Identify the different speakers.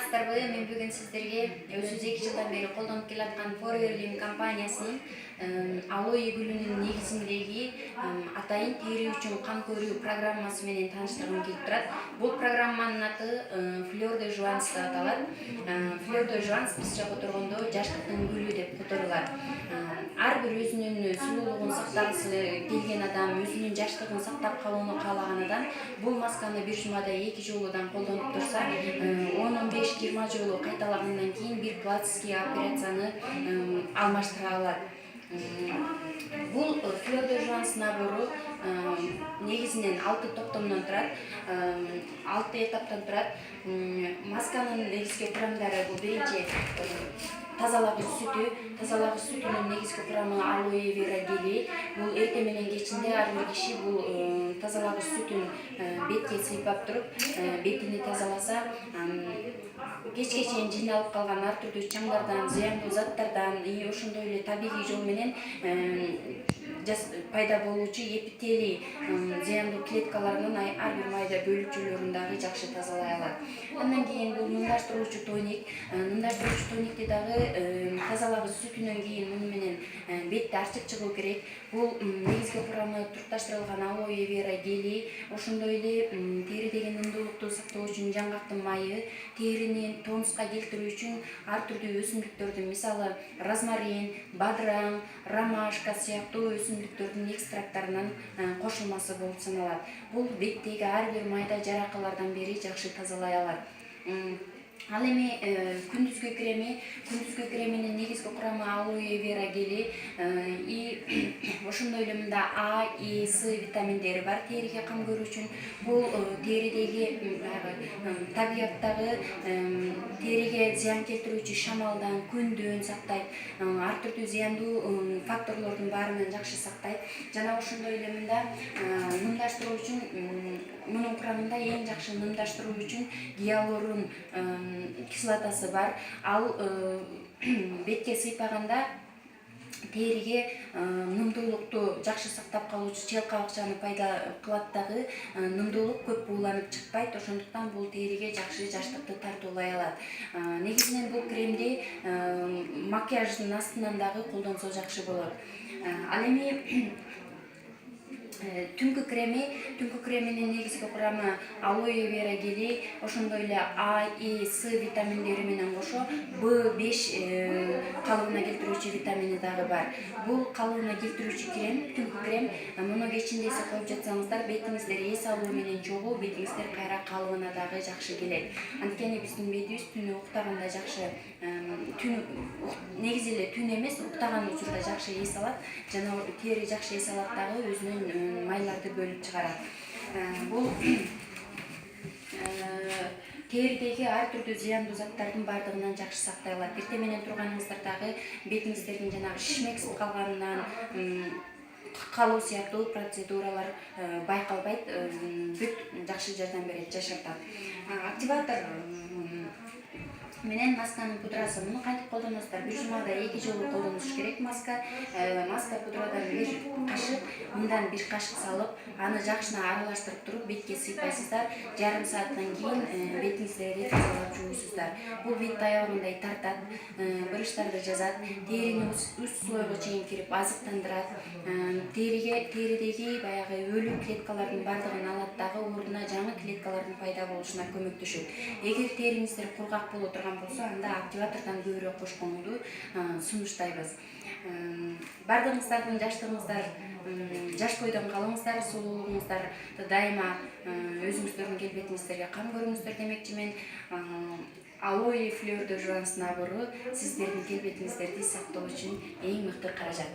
Speaker 1: саламатсыздарбы? Мен бүгүн сиздерге өзүбүз 2 жылдан бери колдонуп келаткан Forerlin компаниясынын алоэ гүлүнүн негизиндеги атайын тери үчүн кан көрүү программасы менен тааныштыргым келип турат. Бул программанын аты Fleur de Joance деп аталат. Fleur de Joance бизче которгондо жаштыктын гүлү деп которулат. Ар бир өзүнүн сулуулугун сактагысы келген адам, өзүнүн жаштыгын сактап калууну каалаган адам бул масканы бир жумада 2 жолудан колдонуп турса, 10-15-20 жолу кайталагандан кийин бир пластический операцияны алмаштыра алат. Бул Fleur de Joance набору негизинен 6 топтомдон турат, 6 этаптан турат. Масканын негизги курамдары бул биринчи тазалагыч сүтүнүн негизги курамы алоэ вера гели. Бул эртең менен кечинде ар бир киши бул тазалагыч сүтүн бетке сыйпап туруп, бетини тазаласа, кечке чейин жыйналып калган ар түрдүү чаңдардан, зыяндуу заттардан, ошондой эле табигый жол менен пайда болуучу эпителий зыяндуу клеткаларынын ар бир майда бөлүкчөлөрүн дагы жакшы тазалай алат. Андан кийин бул нымдаштыруучу тоник, тоникти дагы тазалагыч сүтүнөн кийин муну менен бетти ачып чыгуу керек. Бул негизги курамы турташтырылган алоэ вера гели, ошондой эле теридеги нымдуулукту сактоо үчүн жаңгактын майы, терини тонуска келтирүү үчүн ар түрдүү өсүмдүктөрдүн, мисалы розмарин, бадыраң, ромашка сыяктуу өсүмдүктөрдүн экстракттарынан кошулмасы болуп саналат. Бул беттеги ар бир майда жаракалардан бери жакшы тазалай алат. Ал эми күндүзгү креминин негизги курамы алоэ вера гели и ошондой эле мында А, И, С витаминдери бар териге кам көрүү үчүн. Бул теридеги табияттагы териге зыян келтирүүчү шамалдан, күндөн сактайт, ар түрдүү зыяндуу факторлордун баарынан жакшы сактайт. Жана ошондой эле мында нымдаштыруу үчүн мунун курамында эң жакшы нымдаштыруу үчүн гиалурон кислотасы бар. Ал бетке сыйпаганда териге нымдуулукту жакшы сактап калуучу чел кабыкчаны пайда кылат дагы, нымдуулук көп бууланып чыкпайт. Ошондуктан бул териге жакшы жаштыкты тартуулай алат. Негизинен бул кремди макияждын астынан дагы колдонсо жакшы болот. Ал эми түнкү креминин негизги курамы алоэ вера гели, ошондой эле А, И, С витаминдери менен кошо B5 калыбына келтирүүчү витамини дагы бар. Бул калыбына келтирүүчү түнкү крем, муну кечинде эсе коюп жатсаңыздар, бетиңиздер эс алуу менен чогуу, бетиңиздер кайра калыбына дагы жакшы келет. Анткени биздин бетибиз түнү уктаганда жакшы, негизи эле түн эмес, уктаган учурда жакшы эс алат, жана тери жакшы эс алат дагы, өзүнүн майларды бөлүп чыгарат. Бул теридеги ар түрдүү зыяндуу заттардын баардыгынан жакшы сактай алат. Эртең менен турганыңыздардагы бетиңиздердин жанагы шишмексип калганынан калуу сыяктуу процедуралар байкалбайт, бүт жакшы жардам берет, жашартат. Активатор менен масканын пудрасы. Муну кантип колдоносуздар? Бир жумада 2 жолу колдонуш керек маска. Маска пудрадан бир кашык, мындан бир кашык салып, аны жакшына аралаштырып туруп бетке сыйпайсыздар. Жарым сааттан кийин бетиңиздерди тазалап жуусуздар. Бул бетти аябагандай тартат, брыштарды жазат, терини үст слойго чейин кирип азыктандырат. Теридеги баягы өлүк клеткалардын баардыгын алат дагы, ордуна жаңы клеткалардын пайда болушуна көмөктөшөт. Эгер териңиздер кургак боло турган болсо, анда активатордон көбүрөөк кошконуңду сунуштайбыз. Баардыгыңыздардын жаштыгыңыздар жаш бойдон калыңыздар, сулуулугуңуздарды дайыма өзүңүздөрдүн келбетиңиздерге кам көрүңүздөр демекчимин. Алоэ Fleur de Joance набору сиздердин келбетиңиздерди сактоо үчүн эң мыкты каражат.